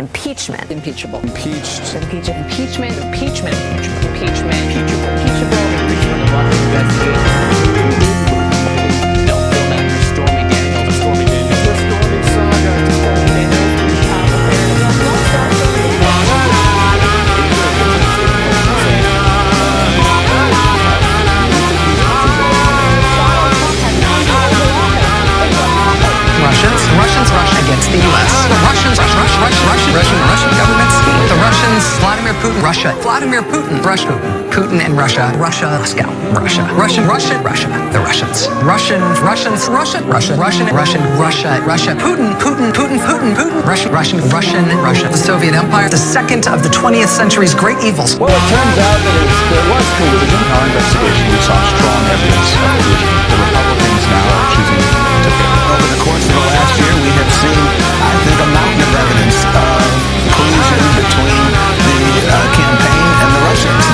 Impeachment. Impeachable. Impeached. Impeachment. Impeachment. Impeachment. Impeachment. Impeachable. Impeachment of Russia investigation. No, Bill Maher, Stormy Daniels. Stormy Daniels. The Stormy saga. Russia against the U.S. The Russian government scheme. The Russians, Vladimir Putin, Russia, Putin and Russia, Moscow, Russia, the Russians, Russia, Putin, Russia, the Soviet Empire, the second of the 20th century's great evils. Well, it turns out that there was collusion. In our investigation, we saw strong evidence of collusion. The Republicans now are choosing to favor. Over the course of the last year, we have seen, I think, a mountain of evidence of collusion between the campaign and the Russians. The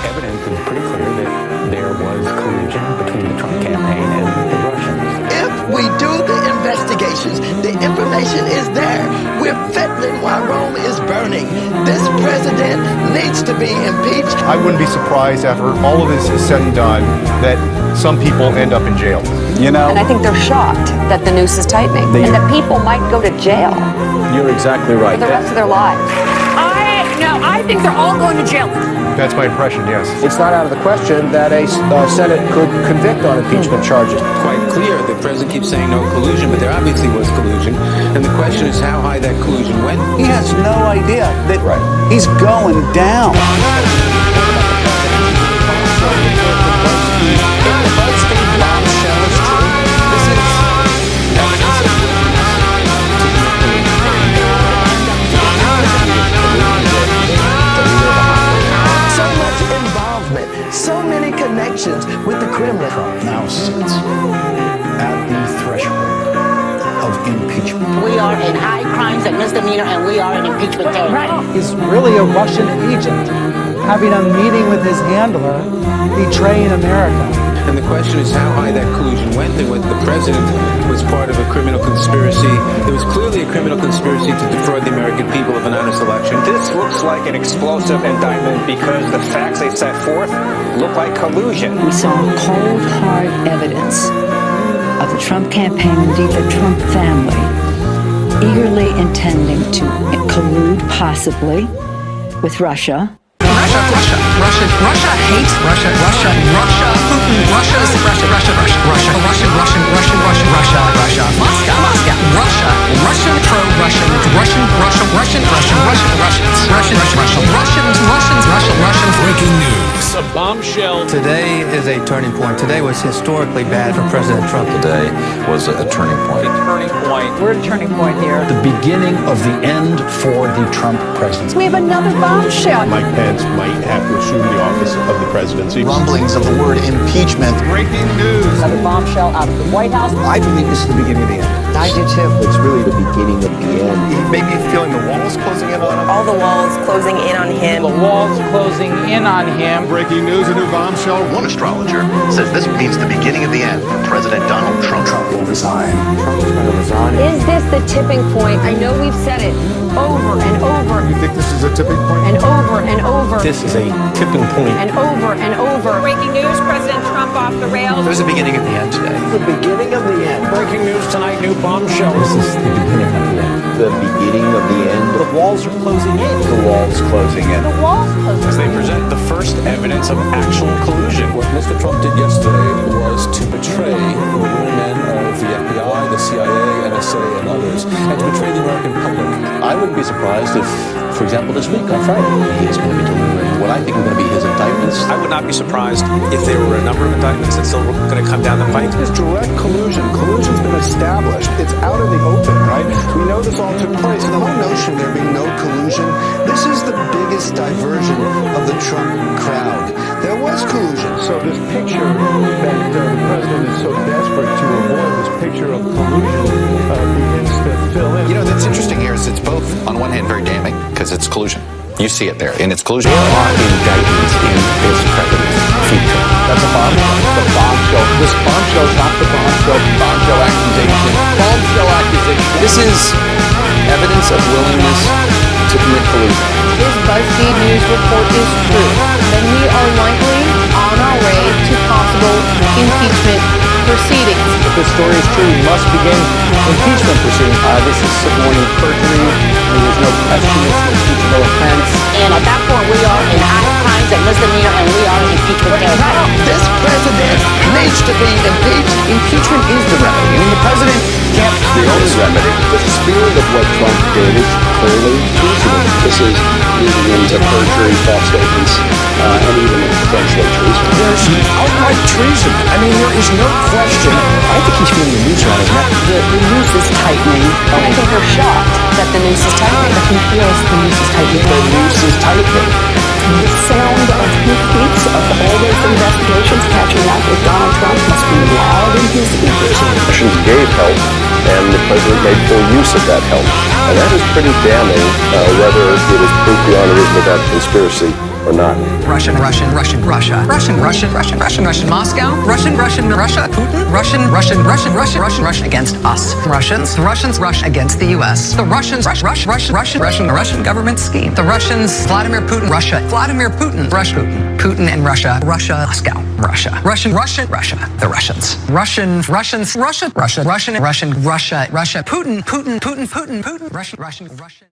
evidence is pretty clear that there was collusion between the Trump campaign and the Russians. If we do the investigations, the information is there. We're fettling while Rome is burning. This president needs to be impeached. I wouldn't be surprised after all of this is said and done that some people end up in jail. You know, And I think they're shocked that the noose is tightening and that people might go to jail you're exactly right. for the rest of their lives. I think they're all going to jail. That's my impression, yes. It's not out of the question that a Senate could convict on impeachment charges. Quite clear, the president keeps saying no collusion, but there obviously was collusion. And the question is how high that collusion went. He has no idea that he's going down. So many connections with the Kremlin. Trump now sits at the threshold of impeachment. We are in high crimes and misdemeanor, and we are in impeachment territory. He's really a Russian agent, having a meeting with his handler, betraying America. And the question is how high that collusion went and whether the president was part of a criminal conspiracy. There was clearly a criminal conspiracy to defraud the American people of an honest election. This looks like an explosive indictment because the facts they set forth look like collusion. We saw cold, hard evidence of the Trump campaign, indeed the Trump family, eagerly intending to collude possibly with Russia. Russia hates Russia, Putin, Russian, Moscow, Russian, pro-Russian, Russians. Breaking news. A bombshell. Today is a turning point. Today was historically bad for President Trump. Today was a turning point. We're at a turning point here. The beginning of the end for the Trump presidency. We have another bombshell. Mike Pence might have to assume the office of the presidency. Rumblings of the word impeachment. Breaking news. Another bombshell out of the White House. I believe this is the beginning of the end. I do too. It's really the beginning of the end. Maybe feeling the walls closing in on him. All the walls closing in on him. The walls closing in on him. Breaking news, a new bombshell. One astrologer says this means the beginning of the end for President Donald Trump. Trump will resign. Trump is going to resign. Is this the tipping point? I know we've said it over and over. You think this is a tipping point? And over and over. This is a tipping point. And over and over. Breaking news, President Trump off the rails. There's a beginning of the end today. The beginning of the end. Breaking news tonight, new bombshell. This is the beginning of the end. The beginning of the end. The walls are closing in. The walls closing in. The walls closing As they present the first evidence of actual collusion. What Mr. Trump did yesterday was to betray the women of the FBI, the CIA, NSA, and others, and to betray the American public. I wouldn't be surprised if, for example, this week on Friday, he's going to be delivering what I think are going to be his indictments. I would not be surprised if there were a number of indictments that still were going to come down the pike. There's direct collusion. Collusion's been established. It's out in the open, right? We know this all took place. The whole notion there being no collusion, this is the biggest diversion of the Trump crowd. There was collusion. So this picture that the president is so desperate to avoid, this picture of collusion, begins to fill in. You know, that's interesting here is it's both, on one hand, very damning, because it's collusion. You see it there, and it's collusion. There are indictments in this president's future. That's a bombshell. The bombshell. This bombshell is not the bombshell. Bombshell accusation. Bombshell accusation. This is evidence of willingness to commit collusion. This BuzzFeed News report is true, then we are likely on our way to possible impeachment proceedings. If this story is true, we must begin impeachment proceedings. This is suborning perjury. There's no question it's an impeachable offense. And at that point, we are in high crimes and misdemeanor, and we are in impeachment territory. This president needs to be impeached. Impeachment is the remedy. I mean, the president can't. The only remedy. The spirit of what Trump did is clearly treasonous. This is leading into perjury, false statements, and even potentially treason. There's outright treason. I mean, there is no question. I think he's feeling the noose around his neck. The noose is tightening, and I think they're shocked that the noose is tightening. But he feels the noose is tightening. The noose is tightening. The sound of hoots of all those investigations catching up with Donald Trump must be loud in his ears. Russians gave help, and the president made full use of that help. And that is pretty damning, whether it is proof beyond a reasonable doubt conspiracy or not. Russia, Moscow, Russian, Putin, Russia against us. Russians, Russia against the U.S. The Russians, Russian government scheme. The Russians, Vladimir Putin, Russia, Putin and Russia, Moscow, Russia, the Russians, Putin, Russian.